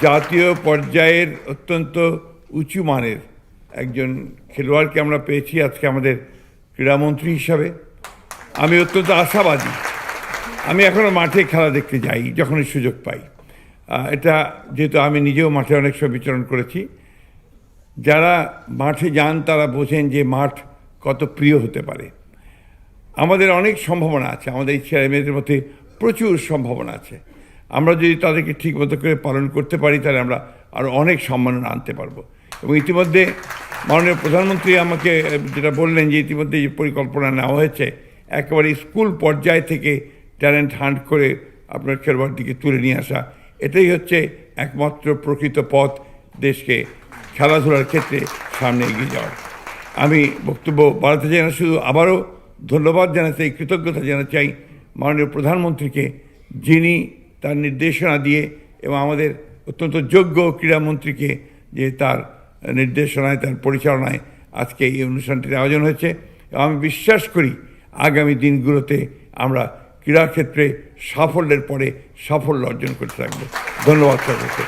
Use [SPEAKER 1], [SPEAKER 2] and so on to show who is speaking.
[SPEAKER 1] জাতীয় পর্যায়ের অত্যন্ত উঁচু মানের একজন খেলোয়াড়কে আমরা পেয়েছি আজকে আমাদের ক্রীড়ামন্ত্রী হিসাবে। আমি অত্যন্ত আশাবাদী। আমি এখনও মাঠে খেলা দেখতে যাই যখনই সুযোগ পাই। এটা যেহেতু আমি নিজেও মাঠে অনেক সময় বিচরণ করেছি, যারা মাঠে যান তারা বোঝেন যে মাঠ কত প্রিয় হতে পারে। আমাদের অনেক সম্ভাবনা আছে, আমাদের এই ছেলে মেয়েদের মধ্যে প্রচুর সম্ভাবনা আছে। আমরা যদি তাদেরকে ঠিকমতো করে পালন করতে পারি তাহলে আমরা আরও অনেক সম্মাননা আনতে পারবো। এবং ইতিমধ্যে মাননীয় প্রধানমন্ত্রী আমাকে যেটা বললেন যে ইতিমধ্যে যে পরিকল্পনা নেওয়া হয়েছে, একেবারে স্কুল পর্যায় থেকে ট্যালেন্ট হান্ট করে আপনার খেলোয়াড়দিকে তুলে নিয়ে আসা, এটাই হচ্ছে একমাত্র প্রকৃত পথ দেশকে খেলাধুলার ক্ষেত্রে সামনে এগিয়ে যাওয়ার। আমি বক্তব্য বাড়াতে চাই না, শুধু আবারও ধন্যবাদ জানাতে চাই, কৃতজ্ঞতা জানাতে চাই মাননীয় প্রধানমন্ত্রীকে, যিনি তার নির্দেশনা দিয়ে এবং আমাদের অত্যন্ত যোগ্য ক্রীড়ামন্ত্রীকে যে তার নির্দেশনায়, তার পরিচালনায় আজকে এই অনুষ্ঠানটির আয়োজন হয়েছে। আমি বিশ্বাস করি আগামী দিনগুলোতে আমরা ক্রীড়াক্ষেত্রে সাফল্যের পরে সাফল্য অর্জন করতে থাকবো। ধন্যবাদ সবাইকে।